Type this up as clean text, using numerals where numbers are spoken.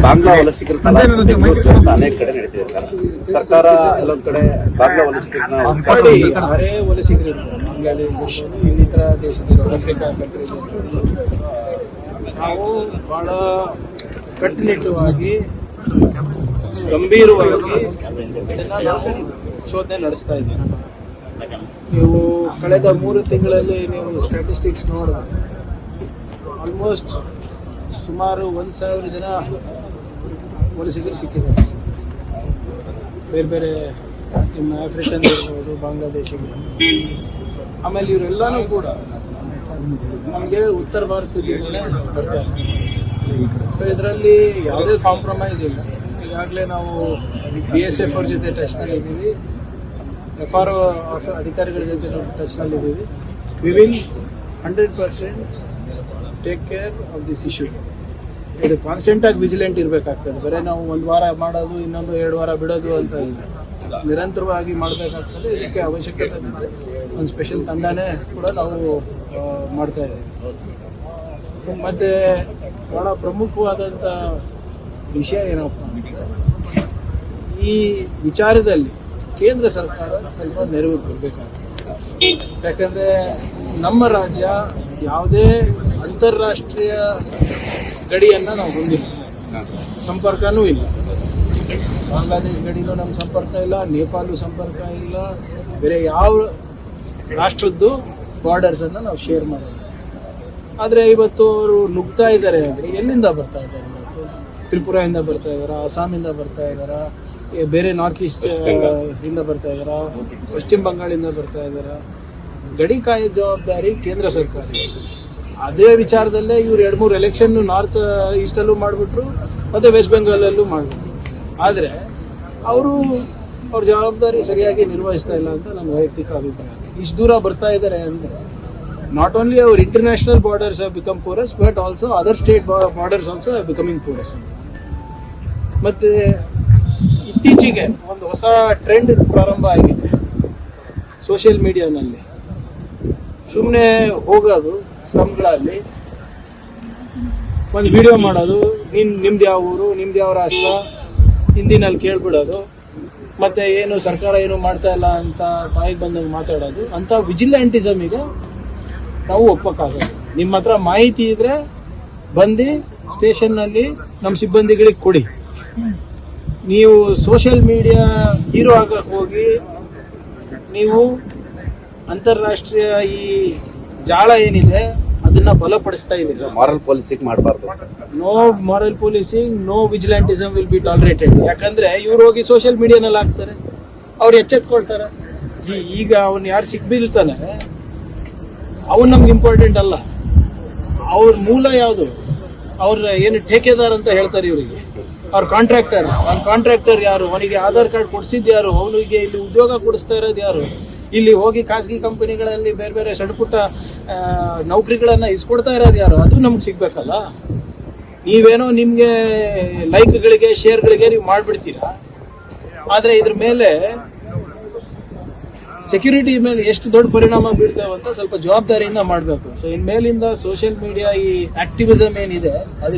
ಬಾಂಗ್ಲಾ ವಲಸಿಗರ ಅನೇಕ ಕಡೆ ನಡೀತಿದೆ ಸರ್. ಸರ್ಕಾರ ಎಲ್ಲೊಂದ್ ಕಡೆ ಬಾಂಗ್ಲಾ ವಲಸಿಗರನ್ನ ಯಾರೇ ವಲಸಿಗರು ಬಾಂಗ್ಲಾದೇಶ ಇನ್ನಿತರ ದೇಶದವರು ಆಫ್ರಿಕಾ ಕಂಟ್ರೀಸ್ ನಾವು ಬಹಳ ಕಟ್ಟುನಿಟ್ಟುವಾಗಿ ಗಂಭೀರವಾಗಿ ಇದನ್ನ ನಾವು ಶೋಧನೆ ನಡೆಸ್ತಾ ಇದ್ದೀವಿ. ನೀವು ಕಳೆದ 3 ತಿಂಗಳಲ್ಲಿ ನೀವು ಸ್ಟ್ಯಾಟಿಸ್ಟಿಕ್ಸ್ ನೋಡಿದ್ರೆ ಆಲ್ಮೋಸ್ಟ್ ಸುಮಾರು 1,000 ಜನ ವಲಸಿಗರು ಸಿಕ್ಕಿದ್ದಾರೆ. ಬೇರೆ ಬೇರೆ ನಿಮ್ಮ ಆಫ್ರಿಕನ್ ಇರ್ಬೋದು, ಬಾಂಗ್ಲಾದೇಶಿಗಳು. ಆಮೇಲೆ ಇವರೆಲ್ಲನೂ ಕೂಡ ನಮಗೆ ಉತ್ತರ ಭಾರತದಿಂದಲೇ ಬರ್ತಾರೆ. ಸೊ ಇದರಲ್ಲಿ ಯಾವುದೇ ಕಾಂಪ್ರಮೈಸ್ ಇಲ್ಲ. ಈಗಾಗಲೇ ನಾವು BSF ಅವ್ರ ಜೊತೆ ಟಚ್ನಲ್ಲಿ ಇದ್ದೀವಿ, FRO ಅಧಿಕಾರಿಗಳ ಜೊತೆ ಟಚ್ನಲ್ಲಿ ಇದ್ದೀವಿ. We will 100% take care of this issue. ಇದು ಕಾನ್ಸ್ಟೆಂಟಾಗಿ ವಿಜಿಲೆಂಟ್ ಇರಬೇಕಾಗ್ತದೆ. ಬರೀ ನಾವು 1 ವಾರ ಮಾಡೋದು, ಇನ್ನೊಂದು 2 ವಾರ ಬಿಡೋದು ಅಂತ ಇಲ್ಲ, ನಿರಂತರವಾಗಿ ಮಾಡಬೇಕಾಗ್ತದೆ. ಇದಕ್ಕೆ ಅವಶ್ಯಕತೆ ಇದೆ. ಒಂದು ಸ್ಪೆಷಲ್ ತಂಡನೇ ಕೂಡ ನಾವು ಮಾಡ್ತಾ ಇದ್ದೀವಿ. ಮತ್ತು ಬಹಳ ಪ್ರಮುಖವಾದಂಥ ವಿಷಯ ಏನಪ್ಪ ಅಂದರೆ, ಈ ವಿಚಾರದಲ್ಲಿ ಕೇಂದ್ರ ಸರ್ಕಾರ ಸ್ವಲ್ಪ ನೆರವು ಕೊಡಬೇಕಾಗುತ್ತೆ. ಯಾಕಂದರೆ ನಮ್ಮ ರಾಜ್ಯ ಯಾವುದೇ ಅಂತಾರಾಷ್ಟ್ರೀಯ ಗಡಿಯನ್ನು ನಾವು ಹೊಂದಿಲ್ಲ, ಸಂಪರ್ಕನೂ ಇಲ್ಲ. ಬಾಂಗ್ಲಾದೇಶ ಗಡಿನೂ ನಮ್ಮ ಸಂಪರ್ಕ ಇಲ್ಲ, ನೇಪಾಳು ಸಂಪರ್ಕ ಇಲ್ಲ, ಬೇರೆ ಯಾವ ರಾಷ್ಟ್ರದ್ದು ಬಾರ್ಡರ್ಸನ್ನು ನಾವು ಶೇರ್ ಮಾಡೋದು. ಆದರೆ ಇವತ್ತು ಅವರು ನುಗ್ತಾ ಇದ್ದಾರೆ ಅಂದರೆ ಎಲ್ಲಿಂದ ಬರ್ತಾ ಇದ್ದಾರೆ? ಇವತ್ತು ತ್ರಿಪುರಾದಿಂದ ಬರ್ತಾ ಇದ್ದಾರಾ, ಅಸ್ಸಾಮಿಂದ ಬರ್ತಾ ಇದ್ದಾರಾ, ಬೇರೆ ನಾರ್ತ್ ಈಸ್ಟ್ ಇಂದ ಬರ್ತಾ ಇದ್ದಾರಾ, ಪಶ್ಚಿಮ ಬಂಗಾಳಿಂದ ಬರ್ತಾ ಇದ್ದಾರಾ? ಗಡಿ ಕಾಯೋ ಜವಾಬ್ದಾರಿ ಕೇಂದ್ರ ಸರ್ಕಾರ. ಅದೇ ವಿಚಾರದಲ್ಲೇ ಇವ್ರು 2-3 ಎಲೆಕ್ಷನ್ ನಾರ್ತ್ ಈಸ್ಟಲ್ಲೂ ಮಾಡಿಬಿಟ್ರು ಮತ್ತು ವೆಸ್ಟ್ ಬೆಂಗಾಲಲ್ಲೂ ಮಾಡಿಬಿಟ್ರು. ಆದರೆ ಅವ್ರ ಜವಾಬ್ದಾರಿ ಸರಿಯಾಗಿ ನಿರ್ವಹಿಸ್ತಾ ಇಲ್ಲ ಅಂತ ನನ್ನ ವೈಯಕ್ತಿಕ ಅಭಿಪ್ರಾಯ. ಇಷ್ಟು ದೂರ ಬರ್ತಾ ಇದ್ದಾರೆ ಅಂದರೆ not only hour international borders have become Porus, but also other state borders also have becoming Porus ಅಂತ. ಮತ್ತು ಇತ್ತೀಚೆಗೆ ಒಂದು ಹೊಸ ಟ್ರೆಂಡ್ ಪ್ರಾರಂಭ ಆಗಿದೆ ಸೋಷಿಯಲ್ ಮೀಡಿಯಾನಲ್ಲಿ. ಸುಮ್ಮನೆ ಹೋಗೋದು ಸ್ಲಮ್ಗಳಲ್ಲಿ, ಒಂದು ವಿಡಿಯೋ ಮಾಡೋದು, ನಿಮ್ದು ಯಾವ ಊರು, ನಿಮ್ದು ಯಾವ ರಾಷ್ಟ್ರ, ಹಿಂದಿನಲ್ಲಿ ಕೇಳ್ಬಿಡೋದು, ಮತ್ತು ಏನು ಸರ್ಕಾರ ಏನು ಮಾಡ್ತಾ ಇಲ್ಲ ಅಂತ ಬಾಯಿಗೆ ಬಂದಂಗೆ ಮಾತಾಡೋದು. ಅಂಥ ವಿಜಿಲೆಂಟಿಸಮಿಗೆ ನಾವು ಒಪ್ಪಕ್ಕಾಗಲ್ಲ. ನಿಮ್ಮ ಹತ್ರ ಮಾಹಿತಿ ಇದ್ದರೆ ಬಂದು ಸ್ಟೇಷನ್ನಲ್ಲಿ ನಮ್ಮ ಸಿಬ್ಬಂದಿಗಳಿಗೆ ಕೊಡಿ. ನೀವು ಸೋಷಿಯಲ್ ಮೀಡಿಯಾ ಹೀರೋ ಆಗಕ್ಕೆ ಹೋಗಿ ನೀವು ಅಂತಾರಾಷ್ಟ್ರೀಯ ಈ ಜಾಳ ಏನಿದೆ ಅದನ್ನ ಬಲಪಡಿಸ್ತಾ ಇದ್ದೀರಾ. ಮಾರಲ್ ಪೊಲೀಸಿಂಗ್ ಮಾಡಬಾರ್ದು. No moral policing, no vigilantism will be tolerated. ಯಾಕಂದ್ರೆ ಇವ್ರು ಹೋಗಿ ಸೋಷಿಯಲ್ ಮೀಡಿಯಾನಲ್ಲಿ ಹಾಕ್ತಾರೆ, ಅವ್ರು ಎಚ್ಚೆತ್ಕೊಳ್ತಾರೆ. ಈಗ ಅವ್ನು ಯಾರು ಸಿಕ್ಬಿಲ್ತಾನೆ ಅವನು ನಮ್ಗೆ ಇಂಪಾರ್ಟೆಂಟ್ ಅಲ್ಲ. ಅವ್ರ ಮೂಲ ಯಾವುದು? ಅವ್ರ ಏನು ಠೇಕೆದಾರ್ ಅಂತ ಹೇಳ್ತಾರೆ ಇವರಿಗೆ, ಅವ್ರ ಕಾಂಟ್ರಾಕ್ಟರ್. ಅವ್ನ ಕಾಂಟ್ರಾಕ್ಟರ್ ಯಾರು? ಅವನಿಗೆ ಆಧಾರ್ ಕಾರ್ಡ್ ಕೊಡಿಸಿದ್ದು ಯಾರು? ಅವನಿಗೆ ಇಲ್ಲಿ ಉದ್ಯೋಗ ಕೊಡಿಸ್ತಾ ಇರೋದು ಯಾರು? ಇಲ್ಲಿ ಹೋಗಿ ಖಾಸಗಿ ಕಂಪನಿಗಳಲ್ಲಿ ಬೇರೆ ಬೇರೆ ಸಣ್ಣಪುಟ್ಟ ನೌಕರಿಗಳನ್ನು ಇಸ್ಕೊಡ್ತಾ ಇರೋದು ಯಾರು? ಅದು ನಮ್ಗೆ ಸಿಗ್ಬೇಕಲ್ಲ. ನೀವೇನೋ ನಿಮಗೆ ಲೈಕ್ಗಳಿಗೆ, ಶೇರ್ಗಳಿಗೆ ನೀವು ಮಾಡಿಬಿಡ್ತೀರಾ. ಆದರೆ ಇದ್ರ ಮೇಲೆ ಸೆಕ್ಯೂರಿಟಿ ಮೇಲೆ ಎಷ್ಟು ದೊಡ್ಡ ಪರಿಣಾಮ ಬೀಳ್ತೇವೆ ಅಂತ ಸ್ವಲ್ಪ ಜವಾಬ್ದಾರಿಯಿಂದ ಮಾಡಬೇಕು. ಸೊ ಇನ್ಮೇಲಿಂದ ಸೋಷಿಯಲ್ ಮೀಡಿಯಾ ಈ ಆಕ್ಟಿವಿಸಮ್ ಏನಿದೆ ಅದು